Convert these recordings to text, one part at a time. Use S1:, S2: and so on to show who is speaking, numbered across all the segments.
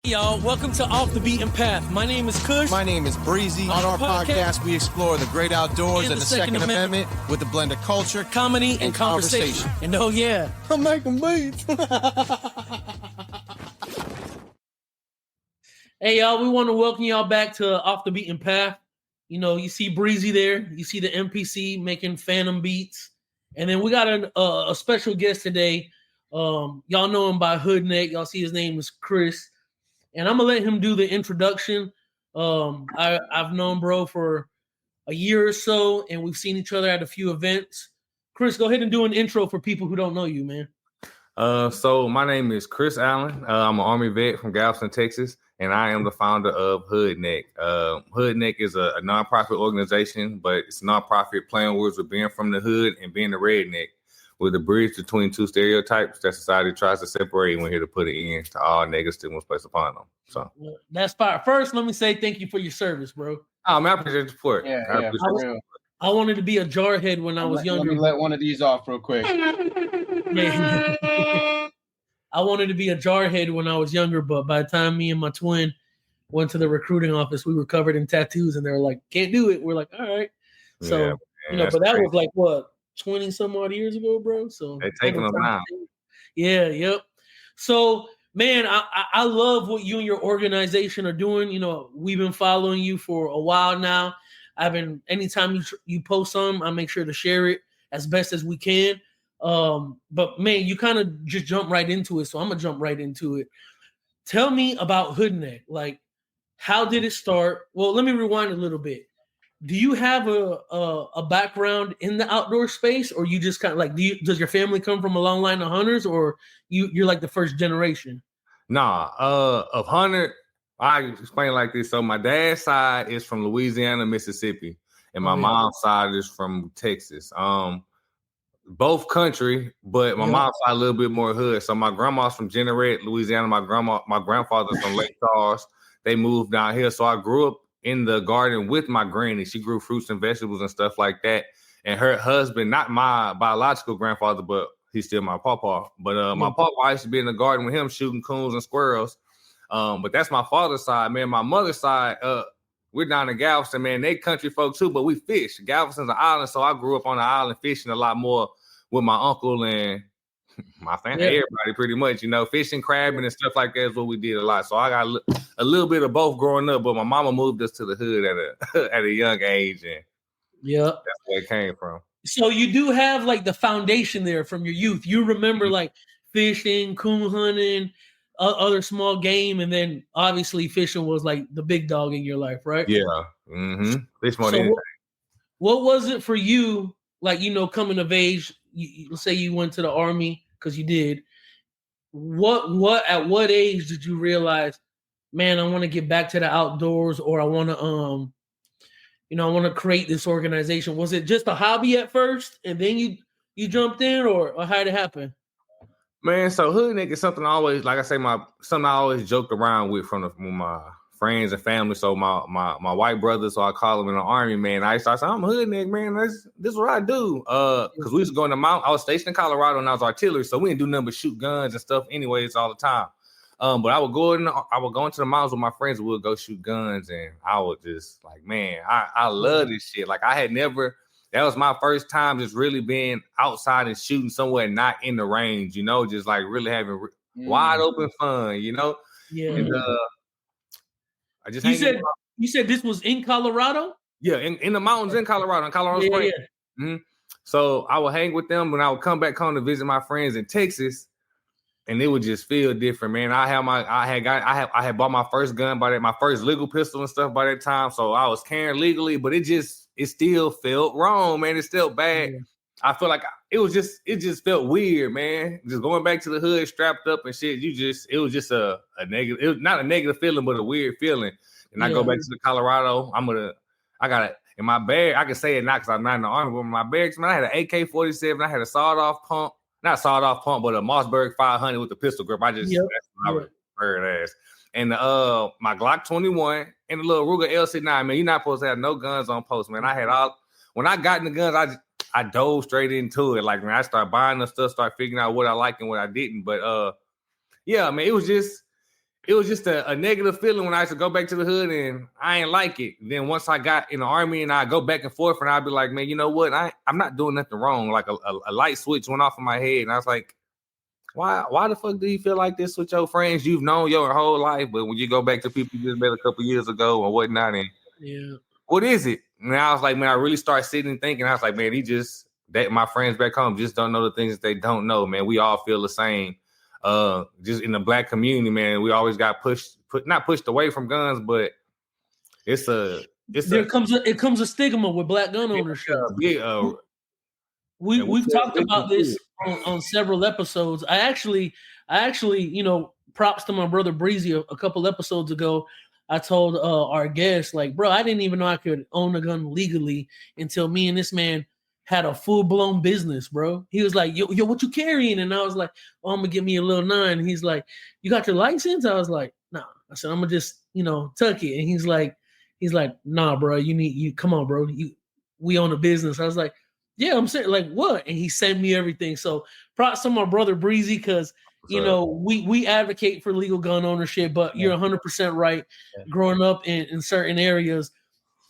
S1: Y'all, welcome to Off the Beaten Path. My name is Cush.
S2: My name is Breezy. On our podcast, we explore the great outdoors and the Second Amendment with a blend of culture,
S1: comedy, and conversation. And oh yeah,
S2: I'm making beats.
S1: Hey y'all, we want to welcome y'all back to Off the Beaten Path. You know, you see Breezy there. You see the NPC making phantom beats. And then we got a special guest today. Y'all know him by Hoodneck. Y'all see his name is Chris. And I'm going to let him do the introduction. I've known bro for a year or so, and we've seen each other at a few events. Chris, go ahead and do an intro for people who don't know you, man.
S3: So my name is Chris Allen. I'm an Army vet from Galveston, Texas, and I am the founder of Hoodneck. Hoodneck is a nonprofit organization, but it's a nonprofit playing words with being from the hood and being a redneck. With the bridge between two stereotypes that society tries to separate, and we're here to put an end to all negative stigmas placed upon them. So
S1: that's fine. First, let me say thank you for your service, bro.
S3: Oh man, I appreciate the support.
S1: I wanted to be a jarhead when I was younger.
S2: Let me let one of these off real quick.
S1: Yeah. I wanted to be a jarhead when I was younger, but by the time me and my twin went to the recruiting office, we were covered in tattoos, and they were like, "Can't do it." We're like, "All right." So but that was like what? 20 some odd years ago, bro. So
S3: they're taking them now.
S1: Yeah, yep. So, man, I love what you and your organization are doing. You know, we've been following you for a while now. Anytime you post something, I make sure to share it as best as we can. But man, you kind of just jump right into it. So I'm gonna jump right into it. Tell me about Hoodneck. Like, how did it start? Well, let me rewind a little bit. Do you have a background in the outdoor space, or you just kind of like, does your family come from a long line of hunters, or you're like the first generation?
S3: Nah, of hunter, I explain it like this. So my dad's side is from Louisiana, Mississippi, and my mom's side is from Texas. Both country, but my mom's side a little bit more hood. So my grandma's from Jeanerette, Louisiana. My grandfather's from Lake Charles. They moved down here, so I grew up in the garden with my granny. She grew fruits and vegetables and stuff like that. And her husband, not my biological grandfather, but he's still my pawpaw. But my pawpaw, I used to be in the garden with him shooting coons and squirrels. But that's my father's side, man. My mother's side, we're down in Galveston, man. They country folk too, but we fish. Galveston's an island, so I grew up on the island fishing a lot more with my uncle and my family, everybody pretty much, you know, fishing, crabbing and stuff like that is what we did a lot. So I got a little bit of both growing up, but my mama moved us to the hood at a young age, and that's where it came from.
S1: So you do have like the foundation there from your youth. You remember like fishing, coon hunting, other small game, and then obviously fishing was like the big dog in your life, right?
S3: Yeah. Fish more than anything.
S1: What was it for you, like, you know, coming of age? Let's say you went to the Army, because you did. At what age did you realize, man, I want to get back to the outdoors, or I want to I want to create this organization? Was it just a hobby at first and then you jumped in, or how did it happen?
S3: Man, so Hoodneck is something I always, like I say, something I always joked around with from my friends and family. So my white brother, so I call him in the Army, man. I started saying, I'm Hoodneck, man. This is what I do. Because we used to go in the mountain. I was stationed in Colorado and I was artillery, so we didn't do nothing but shoot guns and stuff anyways all the time. But I would go into the mountains with my friends and we'd go shoot guns, and I was just like, man, I love this shit. Like that was my first time just really being outside and shooting somewhere not in the range, you know, just like really having wide open fun, you know?
S1: Yeah.
S3: And I just
S1: you said this was in Colorado?
S3: Yeah, in the mountains in Colorado, in Colorado Springs. Yeah. Mm-hmm. So I would hang with them when I would come back home to visit my friends in Texas, and it would just feel different, man. I had bought my first gun my first legal pistol and stuff by that time, so I was carrying legally, but it still felt wrong, man. It's still bad. Yeah. I feel like it just felt weird, man. Just going back to the hood, strapped up and shit. It was just a negative. It was not a negative feeling, but a weird feeling. And I go back to Colorado. I got it in my bag. I can say it now because I'm not in the Army, but in my bags, man, I had an AK-47. I had a sawed-off pump. Not sawed-off pump, but a Mossberg 500 with the pistol grip. That's my bird ass. And my Glock 21 and the little Ruger LC9. Man, you're not supposed to have no guns on post, man. I had when I got in the guns, I dove straight into it. Like, man, I started buying the stuff, start figuring out what I liked and what I didn't. But yeah, man, it was just it was just a negative feeling when I used to go back to the hood and I ain't like it. Then once I got in the army and I go back and forth and I'd be like, man, you know what? I'm not doing nothing wrong. Like a light switch went off in my head and I was like, why the fuck do you feel like this with your friends you've known your whole life, but when you go back to people you just met a couple years ago or whatnot, and what is it? And I was like, man, I really started sitting and thinking. I was like, man, my friends back home just don't know the things that they don't know, man. We all feel the same. Just in the black community, man, we always got not pushed away from guns, but it
S1: comes a stigma with black gun ownership. We've talked about this on several episodes. I actually, props to my brother Breezy. A couple episodes ago, I told our guest, like, bro, I didn't even know I could own a gun legally until me and this man had a full-blown business, bro. He was like, yo, what you carrying? And I was like, oh, I'm gonna give me a little 9. He's like, you got your license? I was like, nah. I said, I'm gonna just, tuck it. And he's like, nah, bro, you come on, bro. We own a business. I was like, yeah, I'm saying, like, what? And he sent me everything. So props to my brother Breezy, because we advocate for legal gun ownership, but you're 100% right. Yeah. Growing up in certain areas,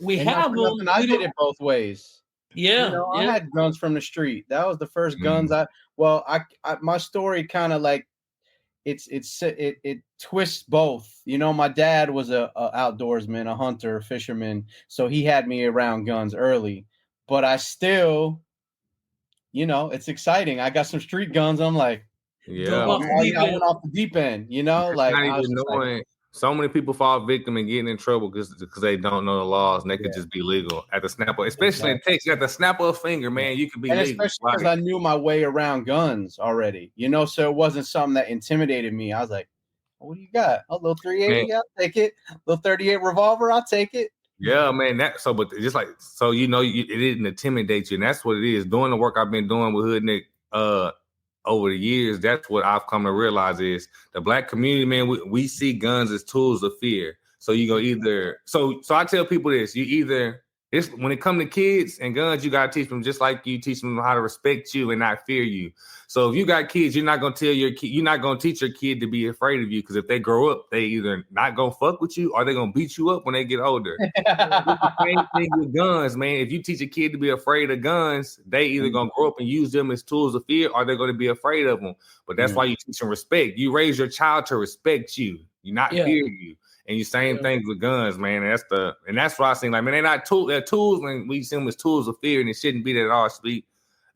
S1: we have them.
S4: I did it both ways.
S1: Yeah,
S4: I had guns from the street. That was the first guns my story kind of like it twists both. My dad was a outdoorsman, a hunter, a fisherman, so he had me around guns early. But I still, it's exciting. I got some street guns. I'm like, I went off the deep end, like
S3: so many people fall victim and getting in trouble because they don't know the laws, and they could just be legal at the snap of, especially in Texas, at the snap of a finger, man. You could be legal.
S4: Especially because I knew my way around guns already, so it wasn't something that intimidated me. I was like, what do you got? A little 380, I'll take it. A little 38 revolver, I'll take it.
S3: Yeah, man. But just like, so it didn't intimidate you, and that's what it is. Doing the work I've been doing with Hoodneck over the years, that's what I've come to realize is the black community, man. We see guns as tools of fear. So you go either. So I tell people this: it's when it comes to kids and guns, you gotta teach them just like you teach them how to respect you and not fear you. So if you got kids, you're not gonna tell your kid, you're not gonna teach your kid to be afraid of you, because if they grow up, they either not gonna fuck with you or they're gonna beat you up when they get older. It's the same thing with guns, man. If you teach a kid to be afraid of guns, they either gonna grow up and use them as tools of fear, or they're gonna be afraid of them. But that's why you teach them respect. You raise your child to respect you, not fear you. And you same things with guns, man. And that's why I think, like, man, they're not tools. They're tools when we see them as tools of fear, and it shouldn't be that at all. It should be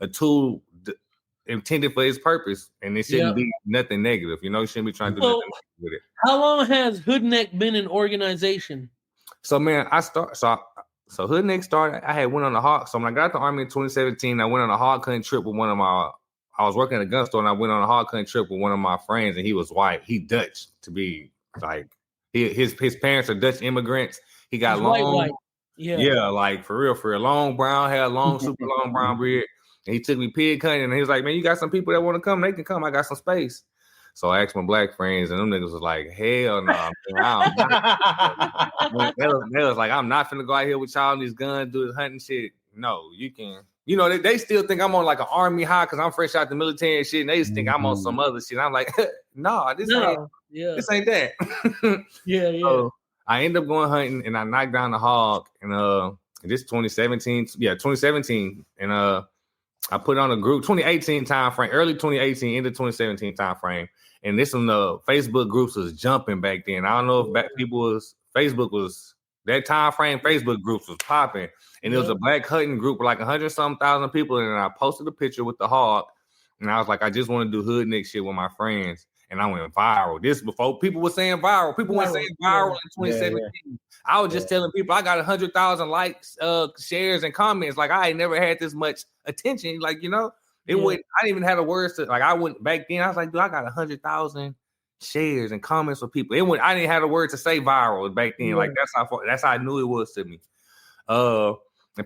S3: a tool intended for its purpose, and it shouldn't be nothing negative. You shouldn't be trying to do nothing with it.
S1: How long has Hoodneck been an organization?
S3: So, man, so Hoodneck started. I had went on a hog. So when I got to the Army in 2017, I went on a hog hunting trip with I was working at a gun store, and I went on a hog hunting trip with one of my friends, and he was white. He Dutch to be like. His parents are Dutch immigrants. He got long, like for real, long brown hair, super long brown beard. And he took me pig hunting, and he was like, "Man, you got some people that want to come? They can come. I got some space." So I asked my black friends, and them niggas was like, "Hell no!" They was like, "I'm not finna go out here with y'all and these guns, do this hunting shit." No, you can. They still think I'm on like an army high because I'm fresh out the military and shit. And they just think I'm on some other shit. I'm like, this ain't that. So I ended up going hunting, and I knocked down the hog. And this 2017, and I put on a group 2018 time frame, early 2018 into 2017 time frame. And this one, the Facebook groups was jumping back then. I don't know if Facebook was that time frame. Facebook groups was popping. And it was a black hunting group with like 100-some-thousand people. And I posted a picture with the hog. And I was like, I just want to do Hoodneck shit with my friends. And I went viral. This before people were saying viral. People were saying viral in 2017. I was just telling people I got 100,000 likes, shares, and comments. Like I ain't never had this much attention. Like, it wouldn't. I didn't even have the words to like. I went back then. I was like, dude, I got 100,000 shares and comments for people. I didn't have the word to say viral back then. Like that's how I knew it was to me. And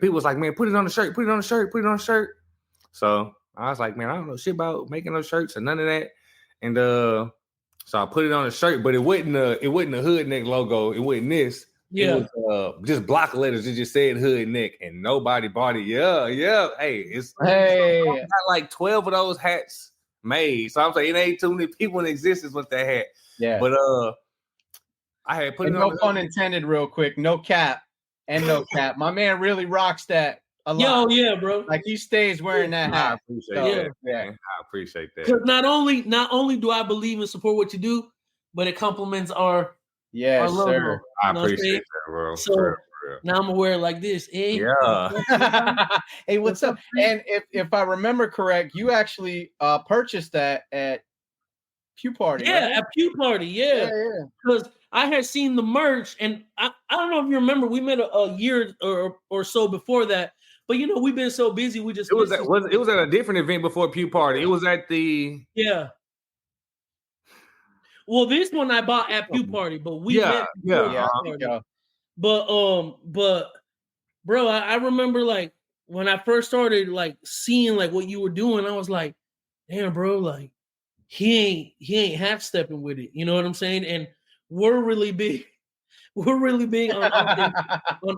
S3: people was like, man, put it on the shirt, put it on the shirt, put it on the shirt. So I was like, man, I don't know shit about making those shirts or none of that. And so I put it on the shirt, but it wasn't the Hoodneck logo. It wasn't this. It was just block letters. It just said Hoodneck, and nobody bought it. Yeah. Hey, I got like 12 of those hats made. So I'm saying it ain't too many people in existence with that hat. Yeah. But I had put
S4: and
S3: it
S4: no
S3: on.
S4: pun intended. Real quick, no cap and no cap. My man really rocks that a lot.
S1: Yo, yeah, bro.
S4: Like he stays wearing that hat.
S3: I appreciate that.
S4: Yeah.
S3: Man. I appreciate that.
S1: Because not only do I believe and support what you do, but it complements our
S4: Yes,
S1: logo.
S4: sir.
S3: I appreciate that, bro.
S1: So
S3: for real.
S1: now I'm gonna wear it like this. Hey,
S3: Yeah.
S4: Hey, what's up? And if I remember correct, you actually purchased that at Pew Party.
S1: Yeah,
S4: right?
S1: at Pew Party. Yeah. Because I had seen the merch, and I don't know if you remember, we met a year or so before that. But you know, we've been so busy, we just
S3: It was at a different event before Pew Party. It was at the
S1: Well, this one I bought at Pew Party, but we met before Pew Party. But bro, I remember like when I first started like seeing like what you were doing, I was like, damn, bro, like he ain't half stepping with it. You know what I'm saying? And we're really big on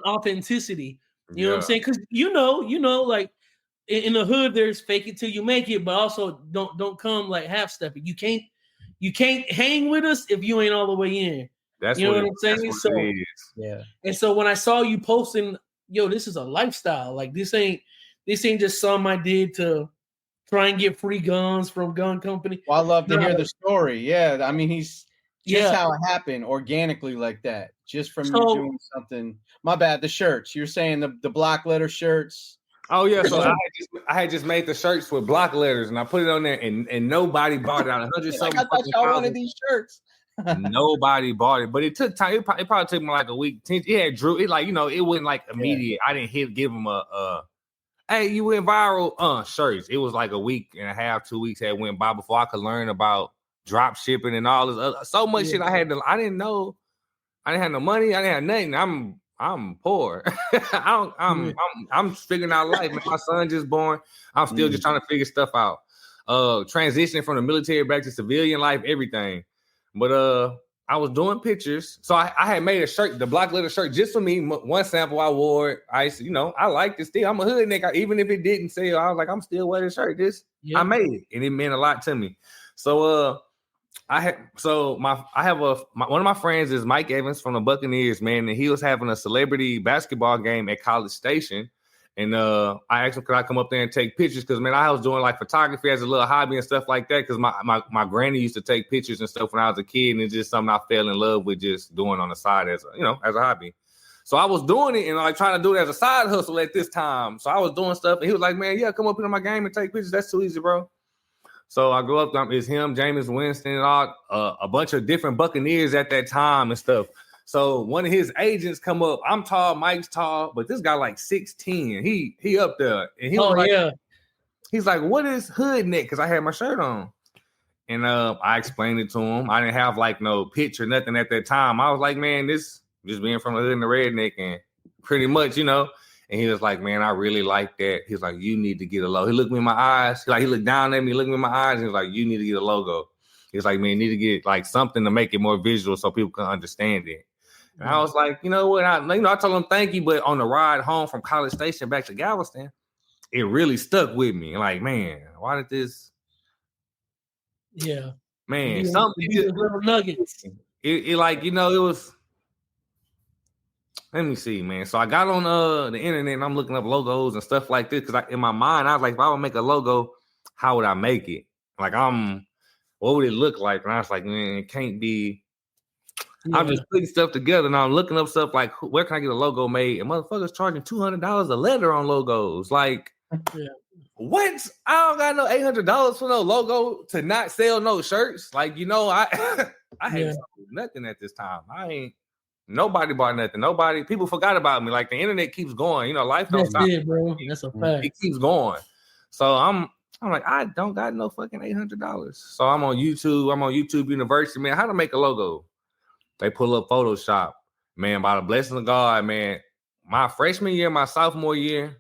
S1: authenticity. You know what I'm saying? Because you know, like in the hood, there's fake it till you make it, but also don't come like half stepping. You can't hang with us if you ain't all the way in.
S3: That's
S1: you know
S3: what
S1: I'm saying. So
S4: yeah.
S1: And so when I saw you posting, yo, this is a lifestyle. Like this ain't just something I did to try and get free guns from gun company.
S4: Well, I love to hear the story. Yeah, I mean, he's just how it happened organically like that, just from you doing something. My bad. The shirts. You're saying the block letter shirts.
S3: Oh yeah, so I had just made the shirts with block letters, and I put it on there, and nobody bought it. 100 something.
S4: I thought y'all wanted these shirts.
S3: Nobody bought it, but it took time. It probably took me like a week. It had Drew. It like it wasn't like immediate. I didn't give him a hey, you went viral shirts. It was like a week and a half, 2 weeks had went by before I could learn about drop shipping and all this other so much shit. I didn't know. I didn't have no money. I didn't have nothing. I'm poor. I'm figuring out life. My son just born. I'm still just trying to figure stuff out. Transitioning from the military back to civilian life, everything. But I was doing pictures. So I had made a shirt, the block letter shirt, just for me. One sample I wore it. I like this still. I'm a Hoodneck. Even if it didn't sell, I was like, I'm still wearing this shirt. I made it, and it meant a lot to me. So one of my friends is Mike Evans from the Buccaneers, man, and he was having a celebrity basketball game at College Station. And I asked him, could I come up there and take pictures? Because, man, I was doing like photography as a little hobby and stuff like that. Because my granny used to take pictures and stuff when I was a kid. And it's just something I fell in love with just doing on the side as a hobby. So I was doing it and like trying to do it as a side hustle at this time. So I was doing stuff. And he was like, man, yeah, come up here to my game and take pictures. That's too easy, bro. So I go up, it's him, Jameis Winston, and all a bunch of different Buccaneers at that time and stuff. So one of his agents come up. I'm tall, Mike's tall, but this guy like 6'10". He up there, and he was like, he's like, what is Hoodneck? Because I had my shirt on, and I explained it to him. I didn't have like no picture, nothing at that time. I was like, man, this just being from the hood and the redneck, and pretty much, And he was like, man, I really like that. He's like, you need to get a logo. He looked me in my eyes. He looked down at me, looked me in my eyes, and he was like, you need to get a logo. He's like, man, you need to get like something to make it more visual so people can understand it. And I was like, you know what? I told him thank you, but on the ride home from College Station back to Galveston, it really stuck with me. Like, man, why did this?
S1: Yeah,
S3: man, something just
S1: little nuggets.
S3: It was. Let me see, man. So I got on the internet and I'm looking up logos and stuff like this because in my mind I was like, if I would make a logo, how would I make it? Like, what would it look like? And I was like, man, it can't be. I'm just putting stuff together and I'm looking up stuff like, where can I get a logo made? And motherfuckers charging $200 a letter on logos. Like, what? I don't got no $800 for no logo to not sell no shirts. Like, I had nothing at this time. Nobody bought nothing. People forgot about me. Like, the internet keeps going. Life don't stop.
S1: Bro. That's a fact.
S3: It keeps going. So I'm like, I don't got no fucking $800. So I'm on YouTube. I'm on YouTube University, man. How to make a logo? They pull up Photoshop, man. By the blessing of God, man. My freshman year, my sophomore year,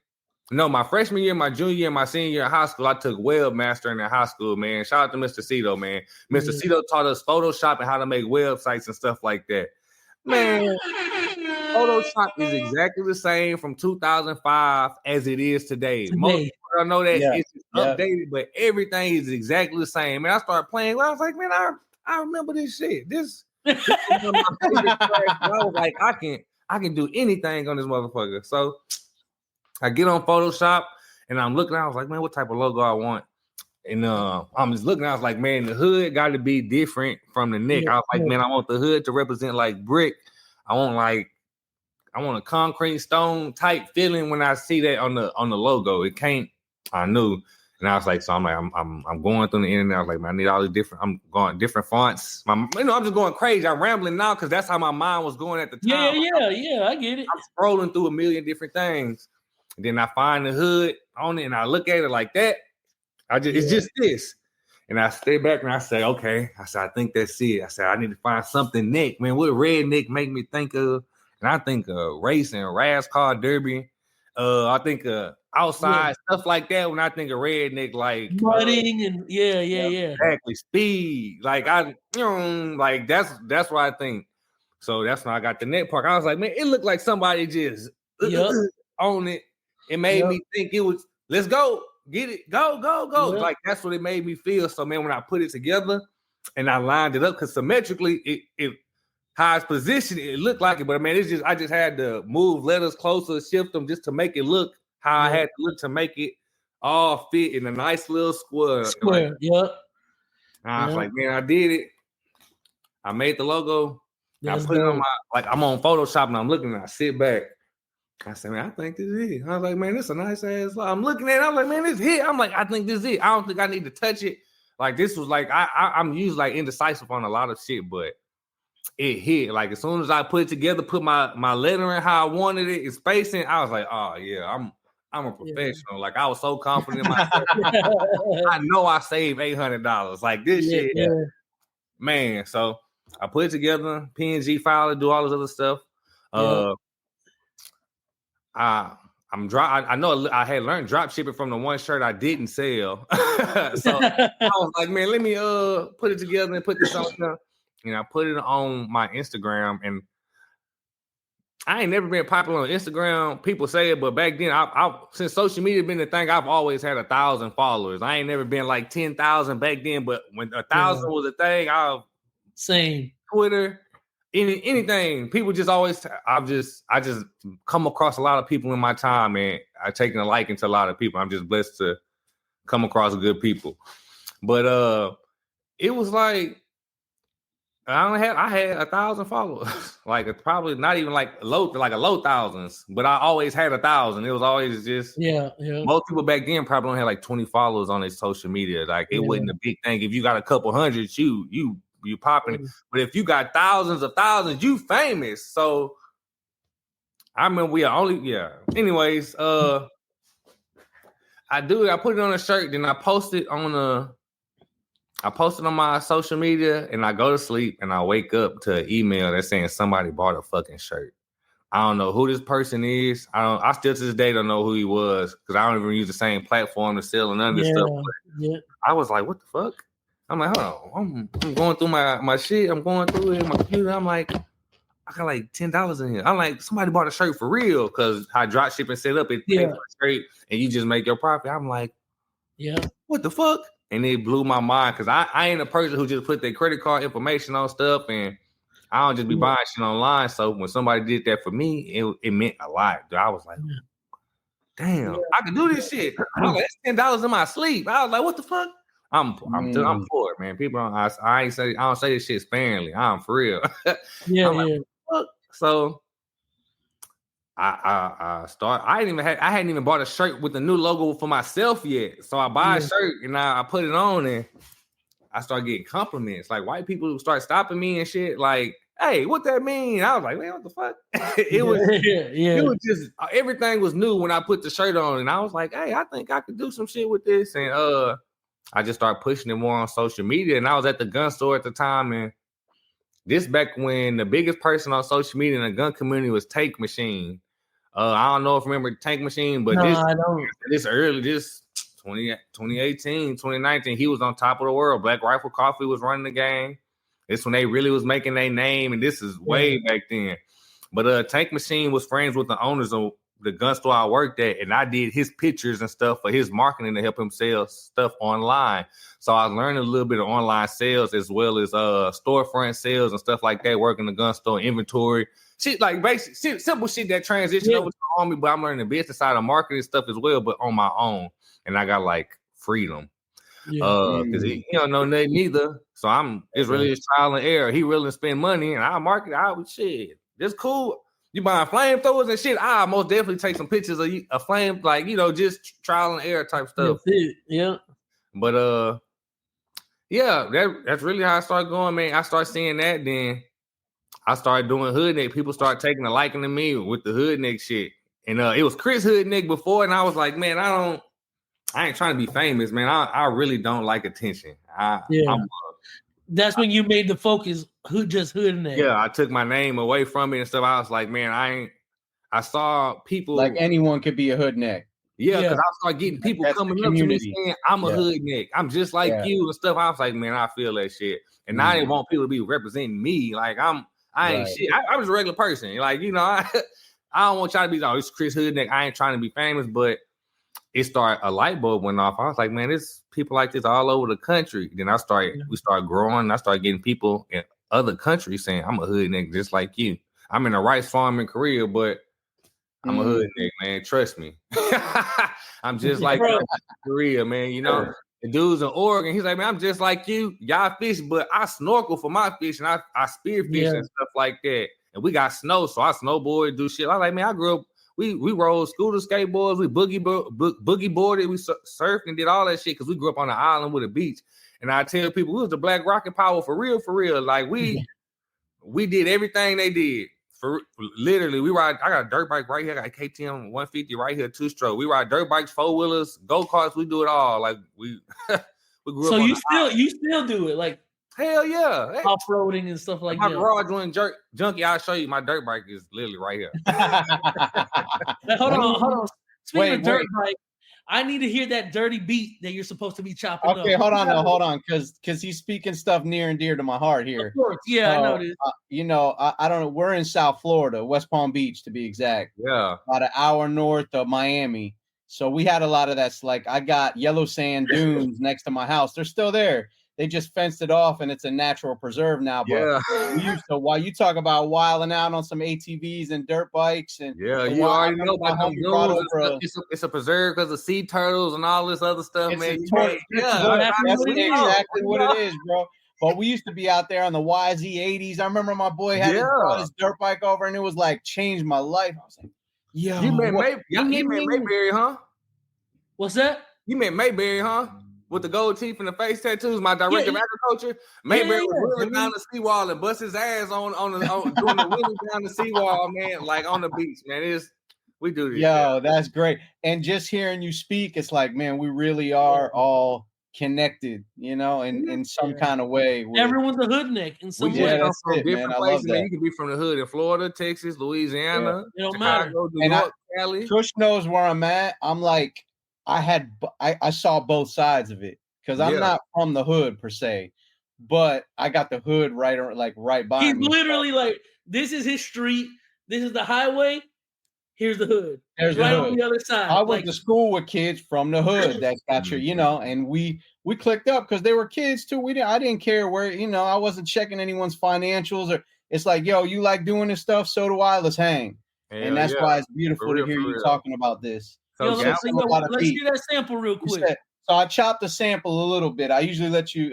S3: my freshman year, my junior year, my senior year in high school, I took webmaster in high school, man. Shout out to Mr. Cito, man. Mr. Cito taught us Photoshop and how to make websites and stuff like that. Man, Photoshop is exactly the same from 2005 as it is today. Most people don't know that it's updated, but everything is exactly the same. Man, I started playing. I was like, man, I remember this shit. I was like, I can do anything on this motherfucker. So I get on Photoshop and I'm looking. I was like, man, what type of logo I want? And I'm just looking. I was like, man, the hood got to be different from the neck. I was like, man, I want the hood to represent like brick. I want a concrete stone type feeling when I see that on the logo. It can't. I knew. And I was like, so I'm like, I'm going through the internet. I was like, man, I need all these different. I'm going different fonts. I'm just going crazy. I'm rambling now because that's how my mind was going at the time.
S1: Yeah. I get it.
S3: I'm scrolling through a million different things. And then I find the hood on it, and I look at it like that. It's just this. And I stay back and I say, okay. I said, I think that's it. I said, I need to find something neck, man. What redneck make me think of? And I think of race and race car derby. I think outside stuff like that. When I think of redneck, like
S1: mudding and yeah.
S3: Exactly. Speed. Like like that's what I think. So that's when I got the net park. I was like, man, it looked like somebody just on it. It made me think it was, let's go. Get it, go. Yep. Like that's what it made me feel. So man, when I put it together and I lined it up, because symmetrically, it how it's positioned, it looked like it. But man, I just had to move letters closer, shift them just to make it look how I had to look to make it all fit in a nice little square.
S1: Like,
S3: I was like, man, I did it. I made the logo. I put it on I'm on Photoshop and I'm looking and I sit back. I said, man, I think this is it. I was like, man, this is a nice ass. I'm looking at it. I'm like, man, this hit. I'm like, I think this is it. I don't think I need to touch it. Like, this was like, I'm usually like indecisive on a lot of shit, but it hit. Like, as soon as I put it together, put my lettering how I wanted it, and spacing, I was like, oh, yeah, I'm a professional. Yeah. Like, I was so confident in myself. I know I saved $800. Like, this shit. Yeah. Man, so I put it together, PNG file, do all this other stuff. I know I had learned drop shipping from the one shirt I didn't sell. So I was like, man, let me put it together and put this on there. And I put it on my Instagram, and I ain't never been popular on Instagram. People say it, but back then, I since social media been the thing, I've always had 1,000 followers. I ain't never been like 10,000 back then, but when 1,000 was a thing,
S1: same
S3: Twitter. Anything, people just always. I just come across a lot of people in my time, and I've taken a liking to a lot of people. I'm just blessed to come across good people. But it was like I had 1,000 followers, like it's probably not even like a low thousands, but I always had 1,000. It was always just Most people back then probably only had like 20 followers on their social media. Like it wasn't a big thing. If you got a couple hundred, you popping, but if you got thousands of thousands, you famous. So I remember Anyways, I put it on a shirt, then I posted on my social media, and I go to sleep and I wake up to an email that's saying somebody bought a fucking shirt. I don't know who this person is. I still to this day don't know who he was, because I don't even use the same platform to sell and other stuff. I was like, what the fuck? I'm like, hold on. I'm going through my shit. I'm going through it in my computer. I'm like, I got like $10 in here. I'm like, somebody bought a shirt for real, because how drop shipping set up, it pays for a shirt and you just make your profit. I'm like, what the fuck? And it blew my mind, because I ain't a person who just put their credit card information on stuff, and I don't just be buying shit online. So when somebody did that for me, it meant a lot. I was like, damn, I can do this shit. I was like, that's $10 in my sleep. I was like, what the fuck? I'm poor, man. People I don't say this shit sparingly. I'm for real. Like, so I hadn't even bought a shirt with the new logo for myself yet. So I buy a shirt and I put it on, and I start getting compliments. Like white people who start stopping me and shit. Like, hey, what that mean? I was like, man, what the fuck? It was just everything was new when I put the shirt on, and I was like, hey, I think I could do some shit with this. And I just started pushing it more on social media, and I was at the gun store at the time, and this back when the biggest person on social media in the gun community was Tank Machine. I don't know if you remember Tank Machine, but this 2018, 2019, he was on top of the world. Black Rifle Coffee was running the game. This when they really was making their name, and this is way back then. But Tank Machine was friends with the owners of the gun store I worked at, and I did his pictures and stuff for his marketing to help him sell stuff online. So I was learning a little bit of online sales as well as storefront sales and stuff like that, working the gun store, inventory, shit like basic shit, simple shit that transition over to the army. But I'm learning the business side of marketing stuff as well, but on my own. And I got like freedom. Because he don't know nothing either. So it's really just trial and error. He really spend money and I market out shit. This cool. You buying flamethrowers and shit. I most definitely take some pictures of a flame, like just trial and error type stuff.
S1: Yeah.
S3: But that's really how I started going, man. I started seeing that, then I started doing Hoodneck. People started taking a liking to me with the Hoodneck shit. And it was Chris Hoodneck before, and I was like, man, I ain't trying to be famous, man. I really don't like attention.
S1: That's when you made the focus Hoodneck.
S3: Yeah, I took my name away from it and stuff. I was like, man, I saw people
S4: like anyone could be a Hoodneck.
S3: Yeah, because I started getting people coming up to me saying, I'm a Hoodneck. I'm just like you and stuff. I was like, man, I feel that shit. And I didn't want people to be representing me. Like I ain't shit. I was a regular person. Like, I don't want y'all to be like, it's Chris Hoodneck. I ain't trying to be famous, but it started, a light bulb went off. I was like, man, there's people like this all over the country. Then we started growing. I started getting people in other countries saying, I'm a Hoodneck just like you. I'm in a rice farm in Korea, but I'm a Hoodneck, man. Trust me. I'm just like Korea, man. The dude's in Oregon. He's like, man, I'm just like you. Y'all fish, but I snorkel for my fish and I spear fish and stuff like that. And we got snow, so I snowboard, do shit. I was like, man, I grew up. We rode scooter skateboards, we boogie boarded, we surfed and did all that shit because we grew up on an island with a beach. And I tell people, we was the Black Rocket Power for real. Like we did everything they did. For literally, I got a dirt bike right here. I got a KTM 150 right here, 2-stroke. We ride dirt bikes, 4-wheelers, go-karts. We do it all. Like we grew up.
S1: So you still do it, like
S3: hell yeah,
S1: off-roading and stuff like
S3: my
S1: that.
S3: My garage went junky. I'll show you. My dirt bike is literally right here.
S1: Hold on. Speaking of dirt bike, I need to hear that dirty beat that you're supposed to be chopping up.
S4: Okay, hold on, because he's speaking stuff near and dear to my heart here.
S1: Of course, yeah, I know this.
S4: I don't know. We're in South Florida, West Palm Beach to be exact.
S3: Yeah,
S4: about an hour north of Miami. So we had a lot of that's like I got yellow sand dunes next to my house. They're still there. They just fenced it off, and it's a natural preserve now. But while you talk about wilding out on some ATVs and dirt bikes, and
S3: you already know about them dudes. It's a preserve because of sea turtles and all this other stuff, man.
S4: That's exactly what it is, bro. But we used to be out there on the YZ80s. I remember my boy had his dirt bike over, and it was like changed my life. I was like, yo,
S3: you met Mayberry, huh?
S1: What's that?
S3: You met Mayberry, huh? With the gold teeth and the face tattoos, my director of agriculture, Mayberry was running down the seawall and bust his ass on doing the wheelie down the seawall, man, like on the beach, man. We do this.
S4: Yo, that's great. And just hearing you speak, it's like, man, we really are all connected, in some kind of way.
S1: Everyone's a Hoodneck in some way.
S3: That's from different places, man. You can be from the hood in Florida, Texas, Louisiana,
S1: it don't matter.
S3: New York, Cali.
S4: Kush knows where I'm at. I'm like, I saw both sides of it because I'm not from the hood per se, but I got the hood right by me.
S1: He's literally like, this is his street. This is the highway. Here's the hood.
S4: There's
S1: right
S4: the hood.
S1: On the other side.
S4: I went to school with kids from the hood that got and we clicked up because they were kids too. I didn't care where, I wasn't checking anyone's financials or it's like, yo, you like doing this stuff? So do I. Let's hang. And that's why it's beautiful to hear you talking about this.
S1: So let's hear that sample real quick.
S4: So I chopped the sample a little bit. I usually let you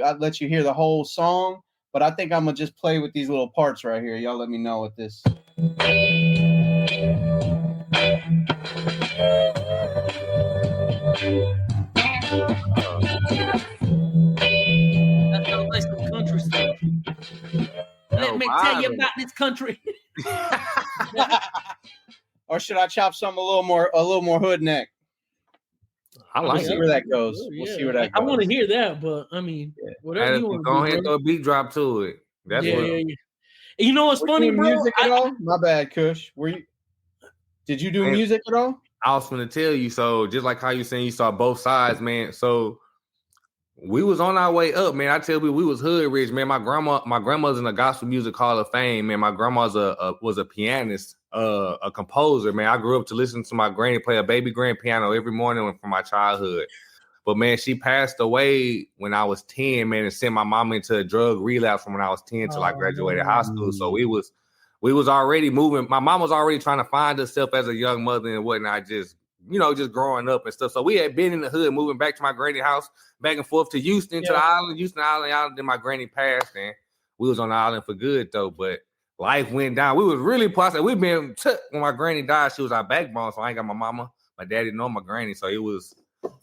S4: hear the whole song, but I think I'm gonna just play with these little parts right here. Y'all let me know what this.
S1: That sounds like some country stuff. Let me tell you about this country.
S4: Or should I chop something a little more Hoodneck?
S3: I like
S4: We'll see where that goes. We'll see where that goes.
S1: I want to hear that, but I mean, whatever you want to do.
S3: Go ahead and throw a beat drop to it. That's
S1: You know what's funny, bro?
S4: Music at all? My bad, Kush. Did you do music at all?
S3: I was going to tell you. So just like how you saying you saw both sides, man. So We was on our way up, man. I tell you, we was hood rich, man. My grandma's in the Gospel Music Hall of Fame, man. My grandma's was a pianist, a composer, man. I grew up to listen to my granny play a baby grand piano every morning from my childhood. But man, she passed away when I was 10, man, and sent my mom into a drug relapse from when I was 10 till I graduated high school. So we was already moving. My mom was already trying to find herself as a young mother and whatnot, just growing up and stuff. So we had been in the hood, moving back to my granny house, back and forth to Houston, to the island, Houston Island. Then my granny passed, and we was on the island for good though. But life went down. We was really positive. We been when my granny died, she was our backbone. So I ain't got my mama, my daddy, nor my granny. So it was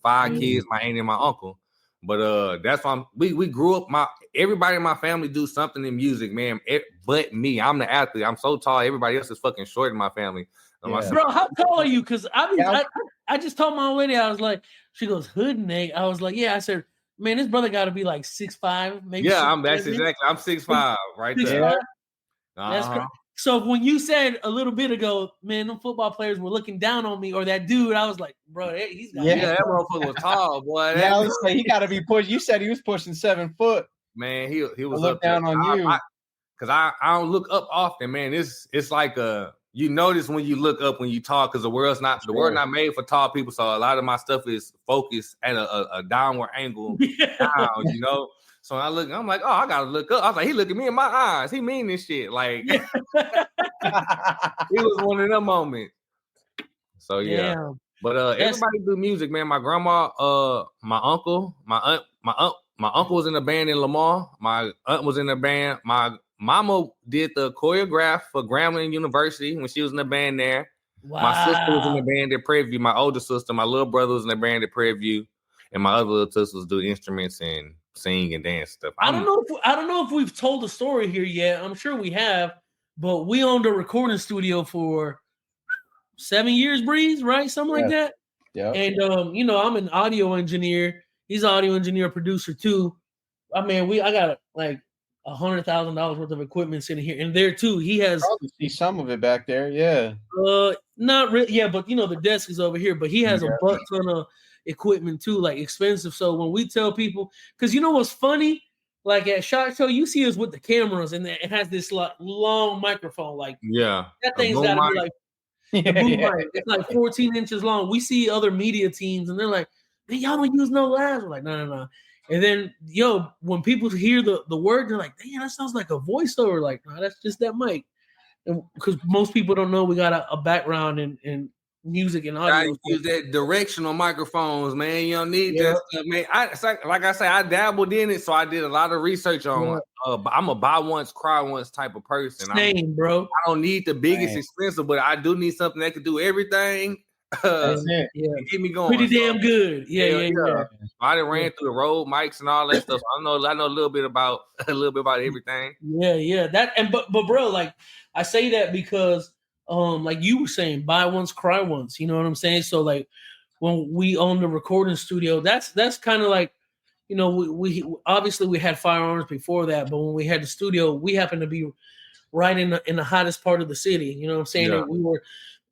S3: 5 kids, my aunt and my uncle. But that's why we grew up. Everybody in my family do something in music, man. But me, I'm the athlete. I'm so tall. Everybody else is fucking short in my family.
S1: Bro, how tall are you? Because I just told my lady, I was like, she goes, Hoodneck. I was like, yeah. I said, man, this brother got to be like 6'5", maybe.
S3: Yeah, that's exactly. I'm 6'5", right there.
S1: That's crazy. So when you said a little bit ago, man, them football players were looking down on me, or that dude, I was like, bro, he's got
S3: that motherfucker was tall, boy.
S4: I was like, he got to be pushed. You said he was pushing 7 foot.
S3: Man, he was
S4: look
S3: up
S4: down
S3: there.
S4: on you.
S3: Because I don't look up often, man. It's like you notice when you look up when you talk, because the world's not made for tall people. So a lot of my stuff is focused at a downward angle down, So I look, I'm like, oh, I gotta look up. I was like, he looking me in my eyes. He mean this shit. Like it was one of them moments. So yeah. Damn. But everybody do music, man. My grandma, my uncle, my aunt, my uncle was in a band in Lamar. My aunt was in a band. My mama did the choreograph for Grambling University when she was in the band there. Wow. My sister was in the band at Prairie View. My older sister, my little brother was in the band at Prairie View, and my other little sisters do instruments and sing and dance stuff.
S1: I don't know if we've told the story here yet. I'm sure we have, but we owned a recording studio for 7 years, Breeze, right? Something like that. Yeah. And I'm an audio engineer. He's an audio engineer, producer too. I mean, I got like $100,000 worth of equipment sitting here, and there too. He has
S4: probably see some of it back there. Yeah.
S1: Not really. Yeah, but the desk is over here. But he has a butt ton of equipment too, like expensive. So when we tell people, because what's funny, like at SHOT Show, you see us with the cameras, and it has this like long microphone. Like that thing's got to be like mic. It's like 14 inches long. We see other media teams, and they're like, "Man, y'all don't use no labs." We're like, no. And then, when people hear the word, they're like, "Damn, that sounds like a voiceover." Like, no, that's just that mic. Because most people don't know we got a background in music and audio.
S3: Use that directional microphones, man. You don't need that stuff, man. I dabbled in it, so I did a lot of research on. I'm a buy once, cry once type of person.
S1: Same, bro.
S3: I don't need the biggest expensive, but I do need something that can do everything. Get me going.
S1: Pretty damn good. Yeah.
S3: I done ran through the road mics and all that stuff. So I know a little bit about everything.
S1: Yeah. That but bro, like I say that because like you were saying, buy once, cry once. You know what I'm saying? So like when we own the recording studio, that's kind of like, we obviously we had firearms before that, but when we had the studio, we happened to be right in the hottest part of the city. You know what I'm saying? Yeah. We were.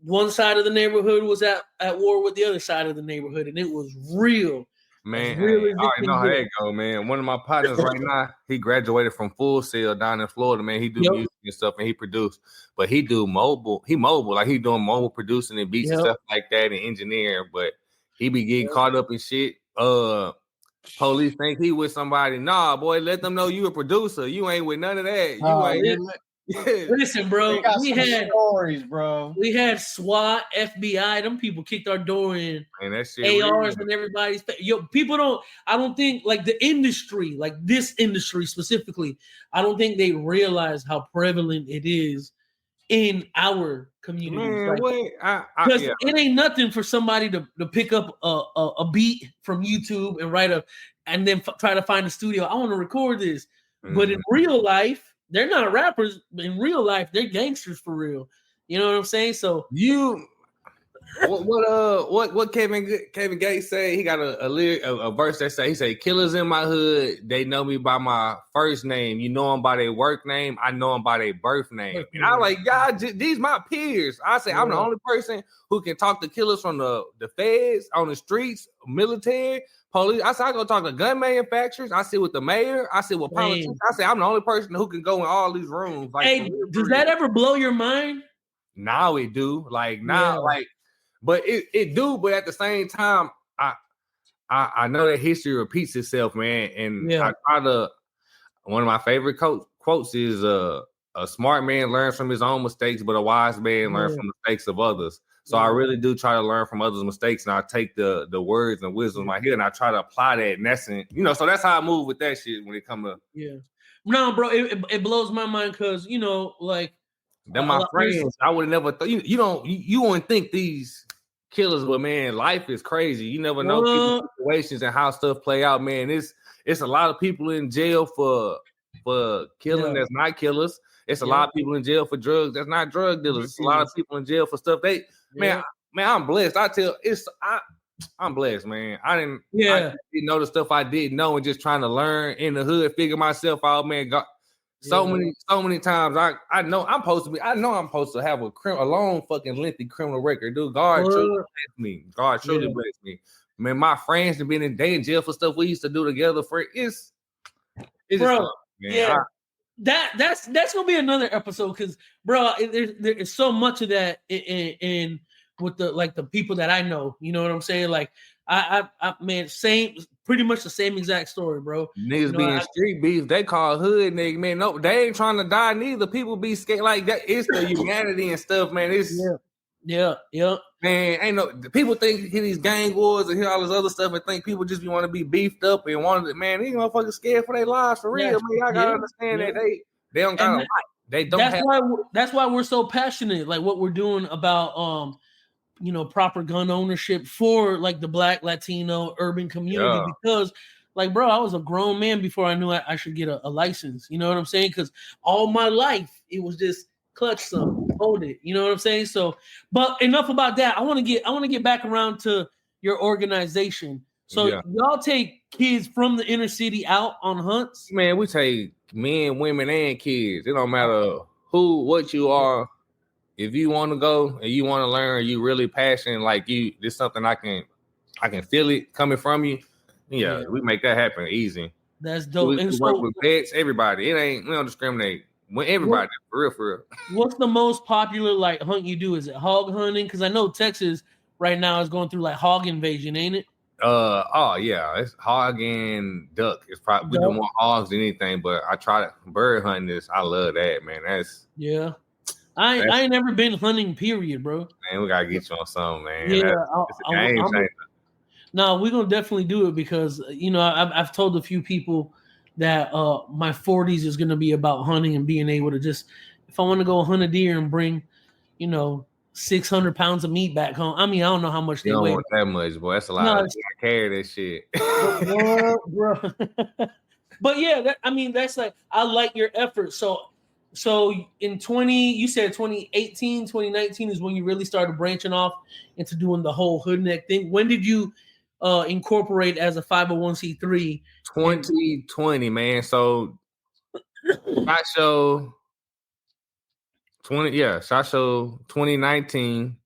S1: One side of the neighborhood was at war with the other side of the neighborhood, and it was real.
S3: Man, I already know how that go, man. One of my partners right now, he graduated from Full Sail down in Florida, man. He do music and stuff, and he produced, but he do mobile. He mobile, like he doing mobile producing and beats and stuff like that, and engineering. But he be getting caught up in shit. Police think he with somebody. Nah, boy, let them know you a producer. You ain't with none of that.
S1: Listen, bro. We had
S4: stories, bro.
S1: We had SWAT, FBI. Them people kicked our door in.
S3: And that shit
S1: ARs and everybody's. People don't. I don't think like the industry, like this industry specifically. I don't think they realize how prevalent it is in our community. Because it ain't nothing for somebody to pick up a beat from YouTube and then try to find a studio. I want to record this, but in real life. They're not rappers. In real life, they're gangsters for real. You know what I'm saying? So
S3: What Kevin Gates say? He got a verse that say killers in my hood, they know me by my first name. You know them by their work name. I know them by their birth name. And I'm like, God, these my peers. I say I'm the only person who can talk to killers from the feds on the streets, military, police. I say I go talk to gun manufacturers. I sit with the mayor. I sit with politicians. I say I'm the only person who can go in all these rooms. Like,
S1: hey, does that ever blow your mind?
S3: Now it do. Like now, like. But it do, but at the same time, I know that history repeats itself, man. And I try to. One of my favorite quotes is a smart man learns from his own mistakes, but a wise man learns from the mistakes of others. So I really do try to learn from others' mistakes, and I take the words and wisdom I hear, and I try to apply that. And that's so that's how I move with that shit when it comes to
S1: No, bro, it blows my mind because like.
S3: They're my friends. I would have never thought you wouldn't think these killers, but man, life is crazy. You never know people's situations and how stuff play out, man. It's a lot of people in jail for killing that's not killers. It's a lot of people in jail for drugs that's not drug dealers. It's a lot of people in jail for stuff man, I'm blessed. I'm blessed, man. I didn't know the stuff I didn't know and just trying to learn in the hood, figure myself out, man. So many times I know I'm supposed to have a long fucking lengthy criminal record, dude. God truly blessed me. God truly blessed me. Man, my friends have been in jail for stuff we used to do together. It's
S1: bro. That's gonna be another episode because, bro, there's so much of that in with the people that I know. You know what I'm saying? Like I man, pretty much the same exact story, bro.
S3: Niggas being street beef, they call hood nigga, man. No, they ain't trying to die neither. People be scared like that. It's the humanity and stuff, man. It's man, ain't no people think these gang wars and hear all this other stuff and think people just want to be beefed up and want to, man, these motherfuckers scared for their lives for real. Man, I gotta understand that they don't got a life. They don't
S1: that's why we're so passionate, like what we're doing about proper gun ownership for like the Black, Latino, urban community because like, bro, I was a grown man before I knew I should get a license. You know what I'm saying? Because all my life it was just clutch something, hold it. You know what I'm saying? So, but enough about that. I want to get back around to your organization. So y'all take kids from the inner city out on hunts?
S3: Man, we take men, women, and kids. It don't matter what you are. If you want to go and you want to learn, you really passionate, like this something I can feel it coming from you. Yeah, we make that happen easy.
S1: That's dope.
S3: We work with pets, everybody. We don't discriminate. When everybody, for real.
S1: What's the most popular like hunt you do? Is it hog hunting? Because I know Texas right now is going through like hog invasion, ain't it?
S3: It's hog and duck. It's probably we do more hogs than anything, but I try to bird hunting this. I love that, man. I ain't never been hunting, period, bro. Man, we gotta get you on something, man.
S1: Yeah, no, we're gonna definitely do it because I've told a few people that my 40s is gonna be about hunting and being able to just, if I want to go hunt a deer and bring, 600 pounds of meat back home. I mean, I don't know how much they weigh.
S3: Don't want that much, boy. That's a lot. I carry that shit,
S1: bro. But yeah, that's like I like your effort. So in 2018, 2019 is when you really started branching off into doing the whole Hoodneck thing. When did you incorporate as a 501c3?
S3: 2020, man. So SHOT Show 2019,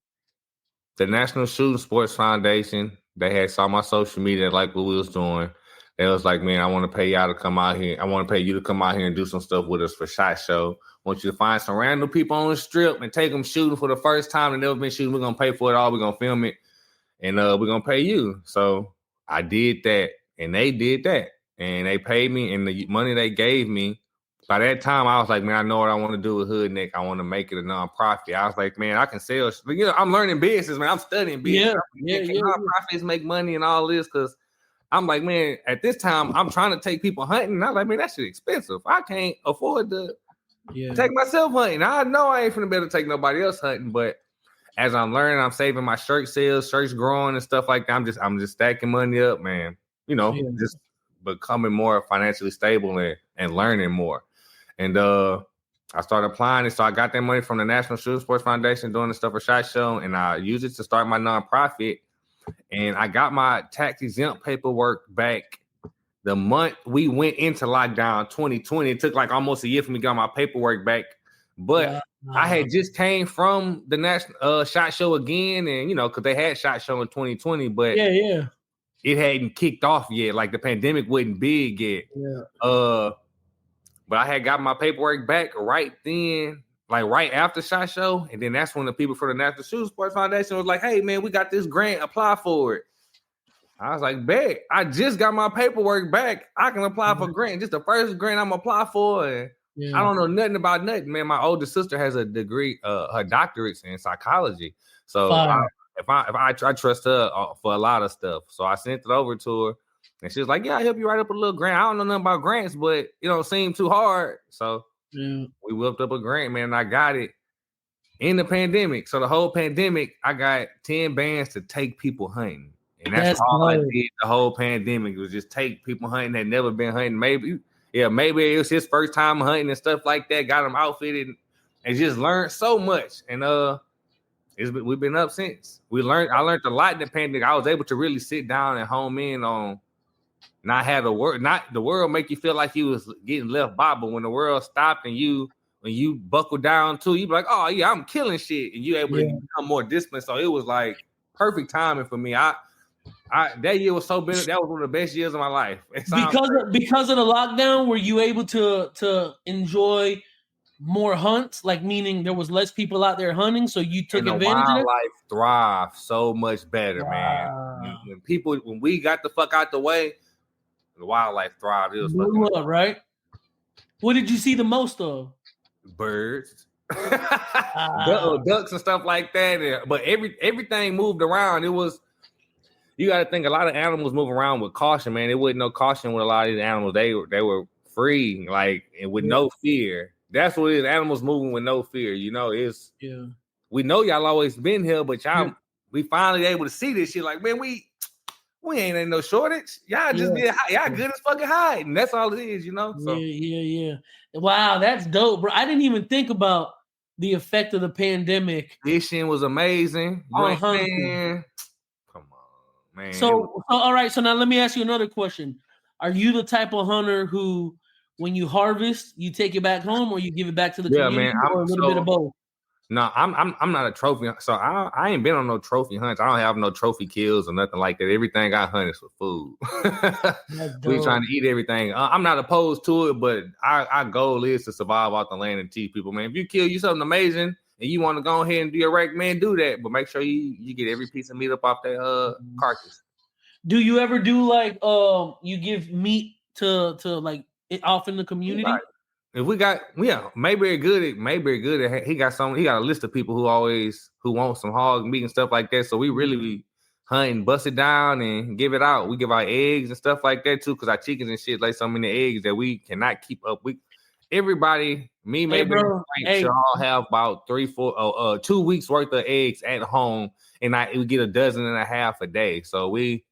S3: the National Shooting Sports Foundation, they saw my social media, like what we was doing. They was like, man, I want to pay y'all to come out here. I want to pay you to come out here and do some stuff with us for SHOT Show. I want you to find some random people on the strip and take them shooting for the first time. They've never been shooting. We're going to pay for it all. We're going to film it. And we're going to pay you. So I did that. And they did that. And they paid me. And the money they gave me, by that time, I was like, man, I know what I want to do with Hoodneck. I want to make it a nonprofit. I was like, man, I can sell. I'm learning business, man. I'm studying business. Nonprofits make money and all this because I'm like, man, at this time, I'm trying to take people hunting. I was like, man, that shit expensive. I can't afford to take myself hunting. I know I ain't finna be able to take nobody else hunting, but as I'm learning, I'm saving my shirt sales, shirts growing and stuff like that. I'm just stacking money up, man. Just becoming more financially stable and learning more. And I started applying it. So I got that money from the National Shooting Sports Foundation doing the stuff for SHOT Show, and I used it to start my nonprofit. And I got my tax exempt paperwork back the month we went into lockdown 2020. It took like almost a year for me to get my paperwork back. But I had just came from the national SHOT Show again, and because they had SHOT Show in 2020, but it hadn't kicked off yet. Like the pandemic wasn't big yet. But I had got my paperwork back right then, like right after SHOT Show, and then that's when the people for the National Shooting Sports Foundation was like, "Hey man, we got this grant. Apply for it." I was like, "Bet, I just got my paperwork back. I can apply for grant. Just the first grant I'm apply for." And I don't know nothing about nothing, man. My older sister has a degree, her doctorate's in psychology. So if I trust her for a lot of stuff. So I sent it over to her, and she was like, "Yeah, I'll help you write up a little grant. I don't know nothing about grants, but it don't seem too hard." So we whipped up a grant, man, and I got it in the pandemic. So the whole pandemic, I got 10 bands to take people hunting. And that's all I did the whole pandemic was just take people hunting that never been hunting. Maybe it was his first time hunting and stuff like that. Got him outfitted and just learned so much. And we've been up since. I learned a lot in the pandemic. I was able to really sit down and home in on not have the world make you feel like you was getting left by, but when the world stopped and when you buckle down too, you be like, "Oh yeah, I'm killing shit," and you able to become more disciplined. So it was like perfect timing for me. That year was so big. That was one of the best years of my life.
S1: Because of the lockdown, were you able to enjoy more hunts? Like meaning there was less people out there hunting, so you took advantage of it?
S3: Wildlife thrived so much better, man. When we got the fuck out the way, the wildlife thrived. It was
S1: blew up, right? What did you see the most of?
S3: Birds. Ducks and stuff like that. But everything moved around. It was, you got to think, a lot of animals move around with caution, man. There wasn't no caution with a lot of these animals. They were free, like, and with no fear. That's what it is. Animals moving with no fear. We know y'all always been here, but we finally able to see this shit. Like, man, we ain't in no shortage. Y'all just y'all good as fucking hiding. That's all it is, So.
S1: Yeah. Wow, that's dope, bro. I didn't even think about the effect of the pandemic.
S3: Fishing was amazing.
S1: Come
S3: on, man.
S1: So all right. So now let me ask you another question. Are you the type of hunter who, when you harvest, you take it back home, or you give it back to the community, or a little bit of both?
S3: No, I'm not a trophy. So I ain't been on no trophy hunts. I don't have no trophy kills or nothing like that. Everything I hunt is for food. We trying to eat everything. I'm not opposed to it, but our goal is to survive off the land and teach people, man. If you kill you something amazing and you want to go ahead and do your rec, man, do that. But make sure you get every piece of meat up off that carcass.
S1: Do you ever do like you give meat to like off in the community?
S3: Right. If we got, maybe good. He got a list of people who want some hog meat and stuff like that. So we really be hunting, bust it down and give it out. We give out eggs and stuff like that too, because our chickens and shit lay so many eggs that we cannot keep up. Everybody, maybe should all have about 2 weeks worth of eggs at home, and we get 12.5 a day. So we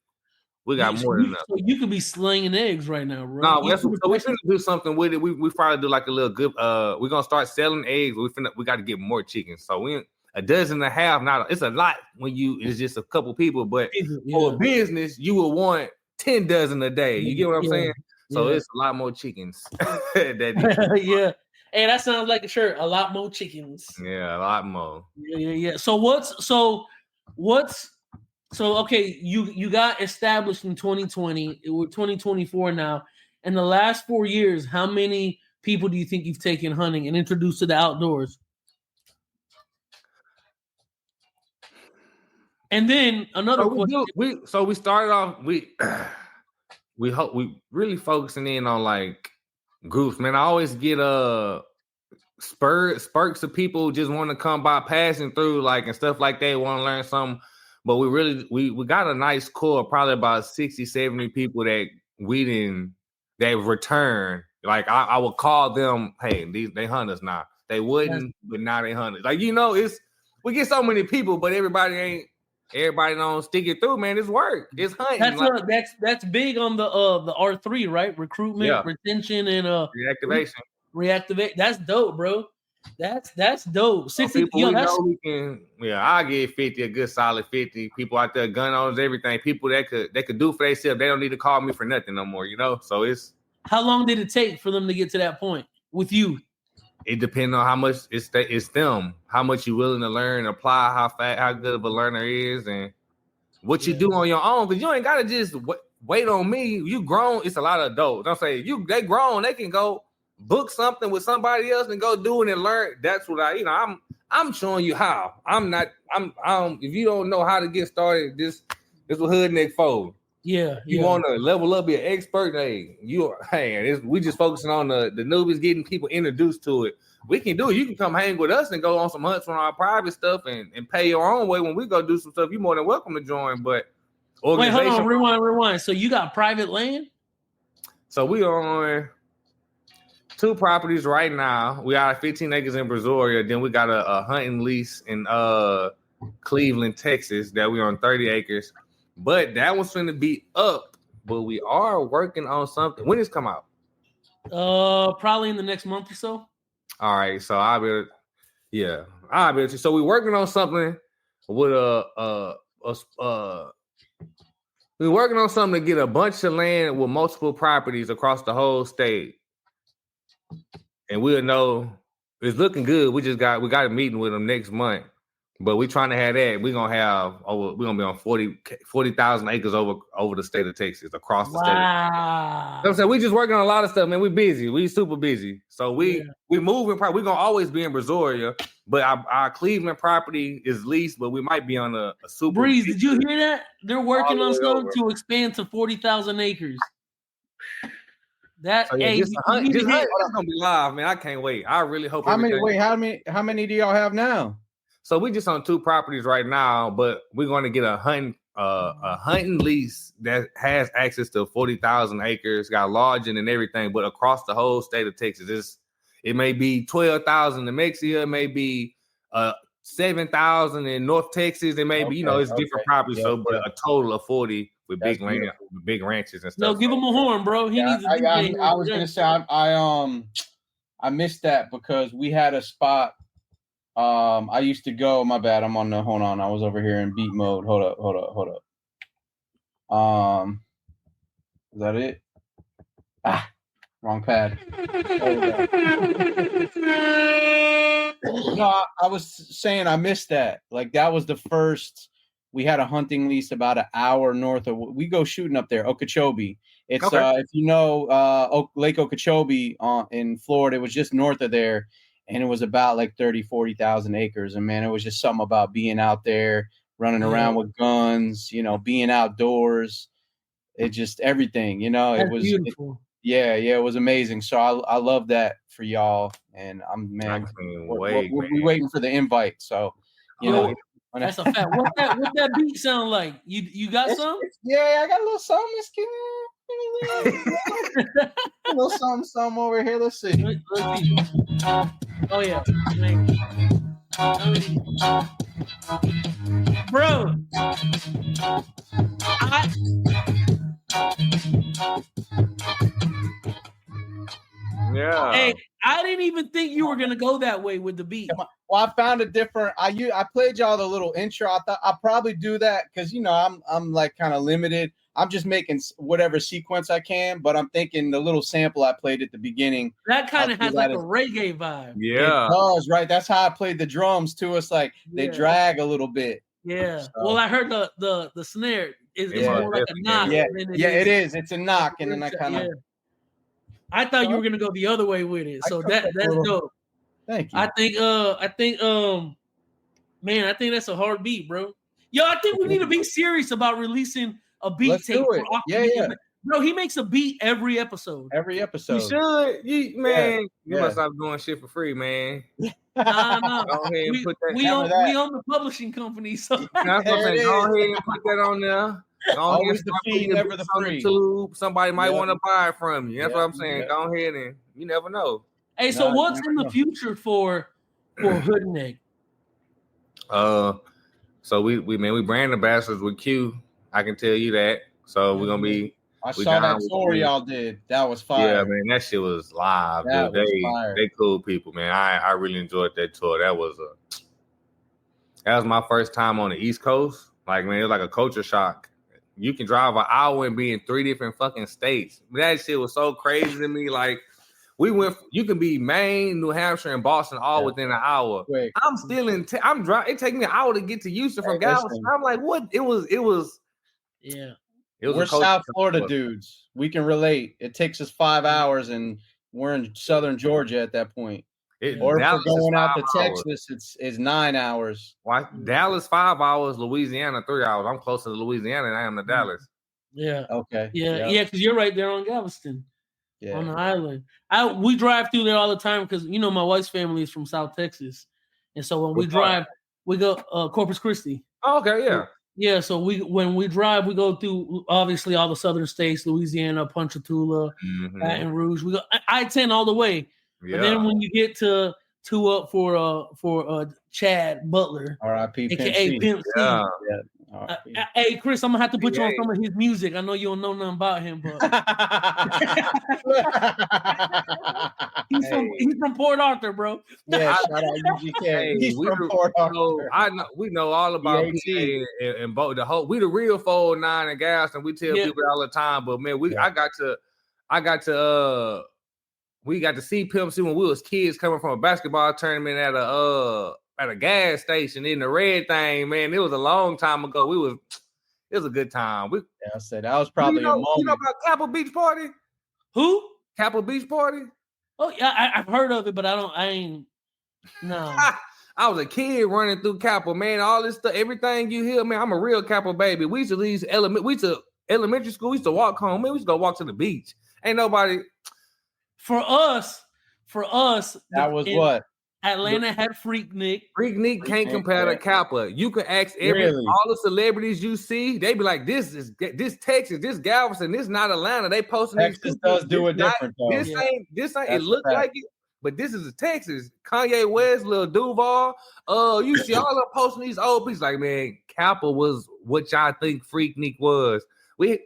S3: got more than enough. So
S1: you could be slinging eggs right now, bro.
S3: No, we're gonna do something with it. We probably do like a little good. We're gonna start selling eggs. We got to get more chickens. So 12.5. Now it's a lot when it's just a couple people, but for a business, you would want 10 dozen a day. You get what I'm saying? So it's a lot more chickens.
S1: Yeah. Hey, that sounds like a shirt. A lot more chickens.
S3: Yeah, a lot more.
S1: Yeah. So okay, you got established in 2020. We're 2024 now. In the last 4 years, how many people do you think you've taken hunting and introduced to the outdoors? And then another question.
S3: We started off. We really focusing in on like groups, man. I always get spurts of people who just want to come by passing through, like, and stuff like that, want to learn something. But we got a nice core, probably about 60, 70 people that they returned. Like I would call them, hey, they hunters now. They wouldn't, but now they hunters. Like, we get so many people, but everybody don't stick it through, man. It's work. It's hunting.
S1: That's big on the R3, right? Recruitment, retention, and
S3: reactivation.
S1: reactivate. That's dope, bro. That's dope. 60.
S3: People
S1: Yo,
S3: we
S1: that's
S3: know we can. Yeah, I give 50 a good solid 50. People out there, gun owners, everything. People that could do for themselves. They don't need to call me for nothing no more. So it's.
S1: How long did it take for them to get to that point with you?
S3: It depends on how much it's them, how much you willing to learn, apply, how good of a learner is, and what you do on your own. Because you ain't gotta just wait on me. You grown. It's a lot of adults. Don't say they grown. They can go book something with somebody else and go do it and learn. That's what I'm showing you how. If you don't know how to get started, this what Hoodneck for.
S1: Yeah,
S3: you want to level up, be an expert. We just focusing on the newbies, getting people introduced to it. We can do it. You can come hang with us and go on some hunts on our private stuff and pay your own way when we go do some stuff. You're more than welcome to join. But
S1: wait, hold on, rewind. So you got private land?
S3: So we are on 2 properties right now. We got 15 acres in Brazoria. Then we got a hunting lease in Cleveland, Texas, that we're on 30 acres. But that one's going to be up. But we are working on something. When does it come out?
S1: Probably in the next month or so.
S3: All right. So I'll be able to. So we're working on something with we're working on something to get a bunch of land with multiple properties across the whole state. And we'll know it's looking good. We got a meeting with them next month. But we're trying to have that. We're gonna be on 40,000 acres over the state of Texas, across the state.
S1: Wow.
S3: I'm saying we just working on a lot of stuff, man. We busy. We super busy. So we moving. We're gonna always be in Brazoria, but our Cleveland property is leased. But we might be on a super.
S1: Breeze, did you hear that? They're working on something to expand to 40,000 acres. That's gonna
S3: be live, man. I can't wait. I really hope.
S4: How many do y'all have now?
S3: So we just on 2 properties right now, but we're going to get a hunting lease that has access to 40,000 acres, got lodging and everything, but across the whole state of Texas. It may be 12,000 in Mexico, it may be 7,000 in North Texas, it may be, it's different properties. But a total of 40 with big land, with big ranches and stuff.
S1: No, give him a horn, bro. He needs.
S4: I was gonna say I missed that because we had a spot. I used to go. My bad. Hold on. I was over here in beat mode. Hold up. Is that it? Wrong pad. No, I was saying I missed that. Like that was the first. We had a hunting lease about an hour north of. We go shooting up there, Okeechobee. It's if you know Lake Okeechobee in Florida. It was just north of there. And it was about like 40,000 acres. And man, it was just something about being out there, running around with guns, being outdoors. It just everything,
S1: That's
S4: it was
S1: beautiful.
S4: It was amazing. So I love that for y'all. And we're waiting for the invite. So,
S1: that's a fact. What that beat sound like? You got some?
S4: I got a little something. A little something over here. Let's see.
S1: Let's see. Oh yeah, bro. Hey, I didn't even think you were gonna go that way with the beat.
S4: Well, I found a different. I played y'all the little intro. I thought I'll probably do that because I'm like kind of limited. I'm just making whatever sequence I can, but I'm thinking the little sample I played at the beginning.
S1: That kind of has like a reggae vibe.
S3: Yeah,
S4: it does, right? That's how I played the drums too. It's like they drag a little bit.
S1: Yeah. So. Well, I heard the snare is more like a knock.
S4: Yeah, it is. It's a knock, and then I kind of.
S1: I thought you were gonna go the other way with it, so that's dope.
S4: Thank you.
S1: I think man, I think that's a hard beat, bro. Yo, I think we need to be serious about releasing a beat tape.
S4: Yeah.
S1: Bro, he makes a beat every episode.
S3: You should. You must stop doing shit for free, man.
S1: Nah.
S3: Go ahead and put that.
S1: We own the publishing company, so
S3: that's what I'm saying. Go ahead and put that on there.
S4: Always the fee, never the free.
S3: Somebody might want to buy it from you. That's what I'm saying. Go ahead and you never know.
S1: Hey, so what's in the future for Hoodneck?
S3: So we brand ambassadors with Q. I can tell you that. So we're gonna be
S4: I saw that tour y'all did. That was fire.
S3: Yeah, man, that shit was live,
S4: that
S3: dude.
S4: Was fire.
S3: They cool people, man. I really enjoyed that tour. That was my first time on the East Coast. Like, man, it was like a culture shock. You can drive an hour and be in 3 different fucking states. That shit was so crazy to me. Like, you can be Maine, New Hampshire, and Boston all within an hour.
S4: Quick.
S3: I'm still I'm driving. It takes me an hour to get to Houston from Galveston. I'm like, what? It was.
S1: Yeah.
S4: We're South Florida dudes. We can relate. It takes us 5 hours, and we're in southern Georgia at that point. Or if we're going out to Texas, it's 9 hours.
S3: Why? Dallas 5 hours, Louisiana 3 hours. I'm closer to Louisiana than I am to Dallas.
S1: Yeah.
S4: Okay.
S1: Yeah, because you're right there on Galveston. Yeah. On the island. We drive through there all the time because my wife's family is from South Texas. And so when we drive, we go Corpus Christi.
S3: Oh, okay, yeah.
S1: Yeah, so when we drive, we go through obviously all the southern states, Louisiana, Ponchatoula, Baton Rouge. We go I-10 all the way. Yeah. But then when you get to up for Chad Butler,
S4: R.I.P.
S1: aka Pimp C.
S3: Yeah.
S1: Hey Chris, I'm gonna have to put you on some of his music. I know you don't know nothing about him, but he's from Port Arthur, bro.
S4: Yeah, shout out UGK. He's from Port Arthur.
S3: We know all about PA and both the whole. We the real 409 in Galveston. We tell people all the time, but man, we got to see Pimp C when we was kids coming from a basketball tournament at a gas station in the red thing, man. It was a long time ago. It was a good time.
S4: I said that was probably a moment.
S3: You know about Capitol Beach Party?
S1: Who?
S3: Capitol Beach Party?
S1: Oh yeah, I've heard of it, but I ain't. No.
S3: I was a kid running through Capitol, man. All this stuff, everything you hear, man. I'm a real Capitol baby. We used to leave elementary school. We used to walk home, man. We used to go walk to the beach. Ain't nobody.
S1: For us,
S4: that was what.
S1: Atlanta had Freaknik.
S3: Freaknik can't compare to Kappa. You can ask all the celebrities you see. They be like, this Texas, this Galveston, this not Atlanta. They posting
S4: Texas does do it different.
S3: This ain't. It look like it, but this is a Texas. Kanye West, Lil Duval. You see all them posting these old pieces. Like, man, Kappa was what y'all think Freaknik was. I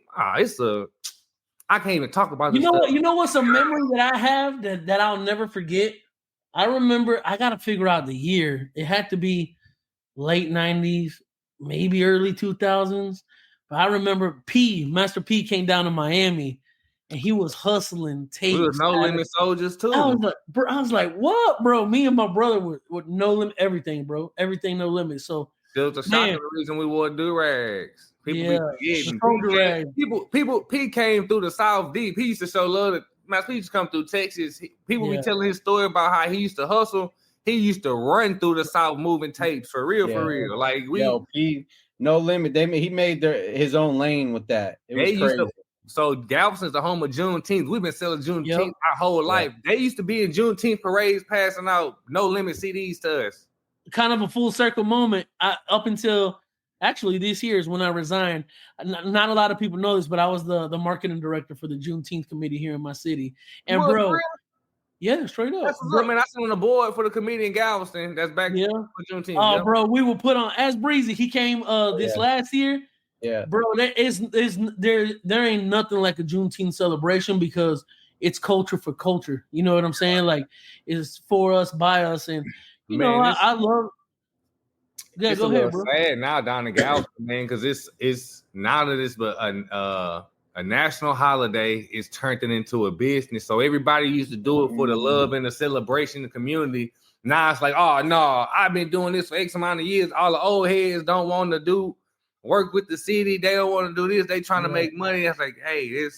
S3: can't even talk about this.
S1: You know what's a memory that I have that I'll never forget? I remember, I got to figure out the year. It had to be late 90s, maybe early 2000s. But I remember Master P came down to Miami and he was hustling tapes.
S3: We was No Limit soldiers too.
S1: I was like, what, bro? Me and my brother were No Limit, everything, bro. Everything No Limit. So
S3: it was a shock of the reason we wore do-rags. People, P came through the South deep. He used to show love to Master P used to come through Texas. People be telling his story about how he used to hustle. He used to run through the South moving tapes for real. Like
S4: P, No Limit. He made his own lane with that. It was crazy.
S3: So Galveston's the home of Juneteenth. We've been selling Juneteenth our whole life. They used to be in Juneteenth parades passing out No Limit CDs to us.
S1: Kind of a full circle moment up until actually this year is when I resigned. Not a lot of people know this, but I was the marketing director for the Juneteenth committee here in my city. And yeah, straight up.
S3: That's what's up, man. I sit on the board for the committee in Galveston. That's back for Juneteenth.
S1: Oh, bro, we will put on as Breezy. He came this last year.
S4: Yeah,
S1: bro, there ain't nothing like a Juneteenth celebration because it's culture for culture. You know what I'm saying? Like it's for us, by us, and I love. Yeah, go ahead, bro.
S3: Sad now down in Galveston, man, because it's now that it's but a national holiday is turned it into a business. So everybody used to do it for the love and the celebration, the community. Now it's like, oh no, I've been doing this for X amount of years. All the old heads don't want to work with the city. They don't want to do this. They trying to make money. That's like, hey,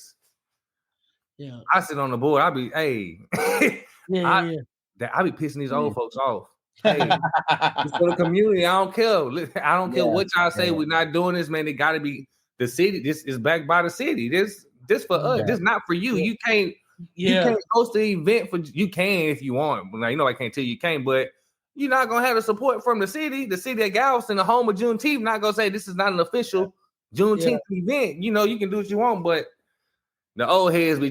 S3: I sit on the board. I be, hey, I be pissing these old folks off. Hey, it's for the community. I don't care. I don't care what y'all say. We're not doing this, man. It got to be the city. This is backed by the city. This for us. This not for you. You can't. You can't host the event for. You can if you want. Now, I can't tell you can't, but you're not gonna have the support from the city. The city of Galveston, the home of Juneteenth, not gonna say this is not an official Juneteenth event. You can do what you want, but the old heads be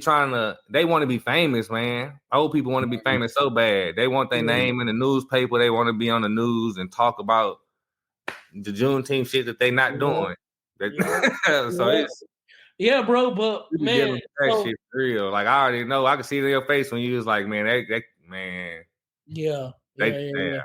S3: they want to be famous, man. Old people want to be famous so bad. They want their name in the newspaper. They want to be on the news and talk about the Juneteenth shit that they not doing. So
S1: Yeah, bro. But
S3: You
S1: man,
S3: dealing with that shit for real. Like I already know. I can see it in your face when you was like, man, that man.
S1: Yeah.
S3: Yeah.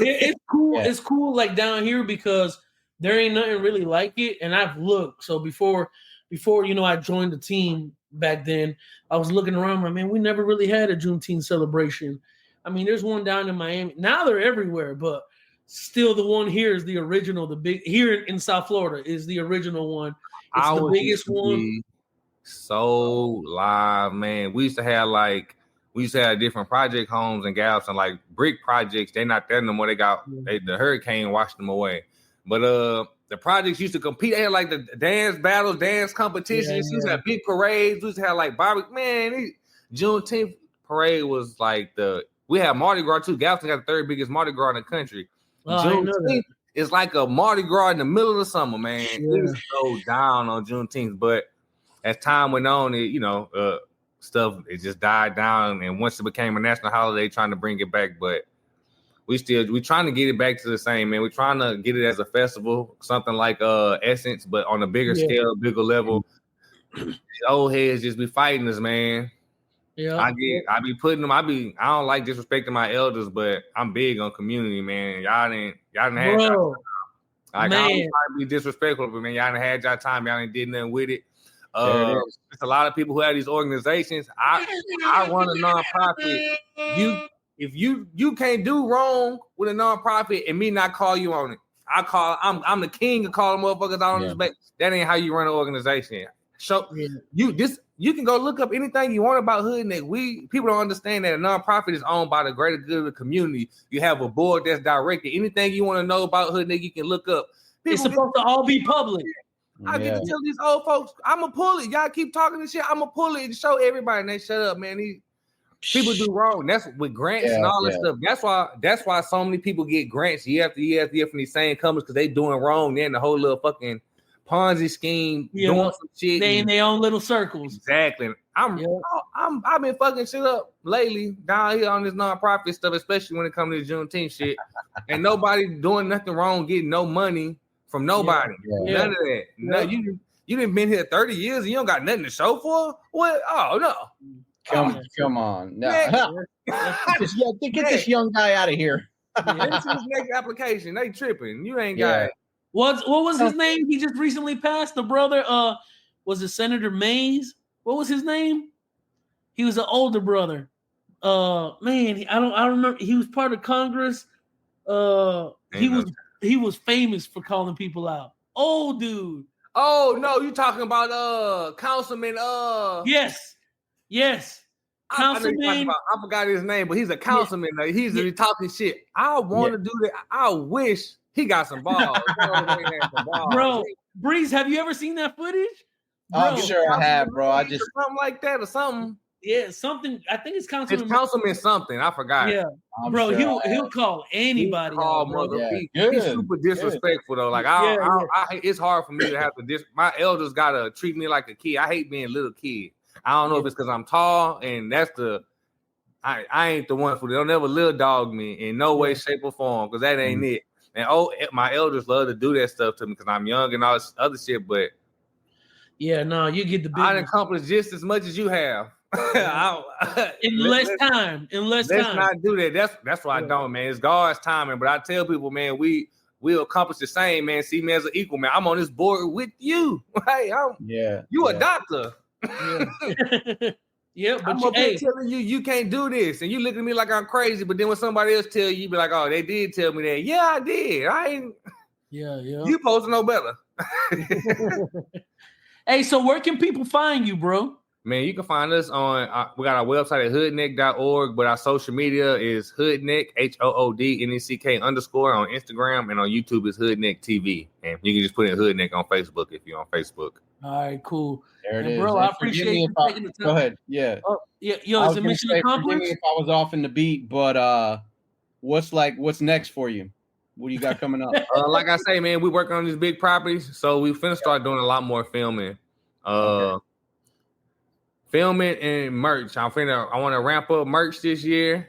S1: It's cool.
S4: Yeah.
S1: It's cool like down here because there ain't nothing really like it. And I've looked. So before I joined the team back then, I was looking around. Like, man, we never really had a Juneteenth celebration. I mean, there's one down in Miami. Now they're everywhere, but still the one here is the original. The big here in South Florida is the original one. It's the biggest one.
S3: So live, man. We used to have different project homes in Galveston, like brick projects. They're not there no more. The hurricane washed them away. But the projects used to compete. They had like the dance battles, dance competitions. We used to have big parades. We used to have like barbecue. Man, Juneteenth parade was like we had Mardi Gras too. Galveston got the third biggest Mardi Gras in the country. Juneteenth is like a Mardi Gras in the middle of the summer, man. It was so down on Juneteenth, but as time went on, stuff it just died down, and once it became a national holiday, trying to bring it back, but we trying to get it back to the same, man. We're trying to get it as a festival, something like Essence, but on a bigger scale, bigger level. These old heads just be fighting us, man. Yeah, I be putting them. I don't like disrespecting my elders, but I'm big on community, man. Y'all didn't have y'all time. Like, I don't try to be disrespectful, but man, y'all didn't have y'all time. Y'all didn't did nothing with it. There's a lot of people who have these organizations. I run a nonprofit. If you can't do wrong with a nonprofit and me not call you on it, I'm the king of calling motherfuckers out on this back. That ain't how you run an organization. So you can go look up anything you want about Hoodneck. People don't understand that a nonprofit is owned by the greater good of the community. You have a board that's directed. Anything you want to know about Hoodneck, you can look up.
S1: It's supposed to all be public.
S3: I get to tell these old folks, I'm gonna pull it. Y'all keep talking this shit. I'm gonna pull it and show everybody. And they shut up, man. These people do wrong. That's with grants and all that stuff. That's why so many people get grants year after year from these same companies because they doing wrong. Then the whole little fucking Ponzi scheme doing some shit.
S1: They in their own little circles.
S3: Exactly. I've been fucking shit up lately down here on this nonprofit stuff, especially when it comes to Juneteenth shit. And nobody doing nothing wrong, getting no money from nobody. None of that. No, you didn't been here 30 years and you don't got nothing to show for? What? Oh no.
S4: Come on. No. Get this young guy out of here.
S3: This is next application. They tripping. You ain't got it.
S1: What was his name? He just recently passed. The brother, was it Senator Mays? What was his name? He was an older brother. Man, I don't remember. He was part of Congress. He was famous for calling people out. Old dude.
S3: Oh no, you talking about Councilman
S1: Yes. Councilman.
S3: I forgot his name, but he's a councilman. He's talking shit. I want to do that. I wish he got some balls.
S1: Bro, Breeze, have you ever seen that footage?
S4: Bro, I'm sure I have, bro. I just
S3: something like that or something.
S1: Yeah, something. I think it's Councilman.
S3: It's Councilman something. I forgot.
S1: Yeah, bro. Sure he'll call anybody.
S3: He's super disrespectful though. Like it's hard for me to have to. My elders gotta treat me like a kid. I hate being a little kid. I don't know if it's because I'm tall and that's I ain't the one for they'll never little dog me in no way, shape, or form because that ain't it. And my elders love to do that stuff to me because I'm young and all this other shit. But
S1: you get the big.
S3: I accomplished just as much as you have.
S1: in less time.
S3: Let's not do that. That's why I don't, man. It's God's timing. But I tell people, man, we'll accomplish the same, man. See me as an equal, man. I'm on this board with you. Hey, you a doctor.
S1: But
S3: I'm telling you can't do this, and you look at me like I'm crazy. But then when somebody else tell you, be like, "Oh, they did tell me that." Yeah, I did. I ain't. You supposed to know better.
S1: Hey, so where can people find you, bro?
S3: Man, you can find us on. We got our website at hoodneck.org, but our social media is Hoodneck HOODNECK_ on Instagram, and on YouTube is Hoodneck TV, and you can just put in Hoodneck on Facebook if you're on Facebook.
S1: All right, cool.
S4: There it is.
S1: Bro, I appreciate you taking the time.
S4: Go ahead. Yeah.
S1: Is it mission accomplished?
S4: If I was off in the beat, but what's next for you? What do you got coming up?
S3: Like I say, man, we working on these big properties, so we finna start doing a lot more filming. Filming and merch. I want to ramp up merch this year,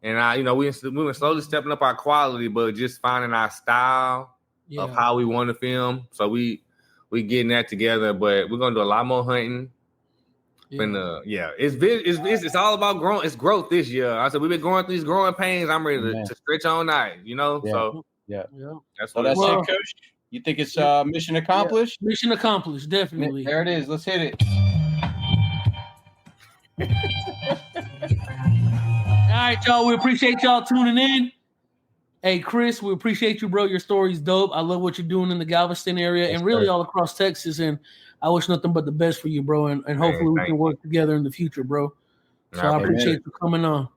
S3: and we were slowly stepping up our quality, but just finding our style of how we want to film. So we we getting that together. But we're gonna do a lot more hunting. It's all about growing. It's growth this year. I said we've been going through these growing pains. I'm ready to stretch all night. So that's what
S4: that's it, Coach. You think it's mission accomplished?
S1: Yeah. Mission accomplished, definitely.
S4: There it is. Let's hit it.
S1: All right, y'all. We appreciate y'all tuning in. Hey, Chris, we appreciate you, bro. Your story's dope. I love what you're doing in the Galveston area and really all across Texas. And I wish nothing but the best for you, bro. And hopefully we can work together in the future, bro. So I appreciate you coming on.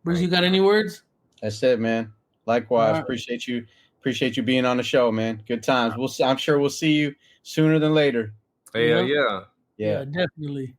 S1: Breezy, you got any words?
S4: That's it, man. Likewise. Appreciate you. Appreciate you being on the show, man. Good times. I'm sure we'll see you sooner than later.
S3: Yeah,
S1: definitely.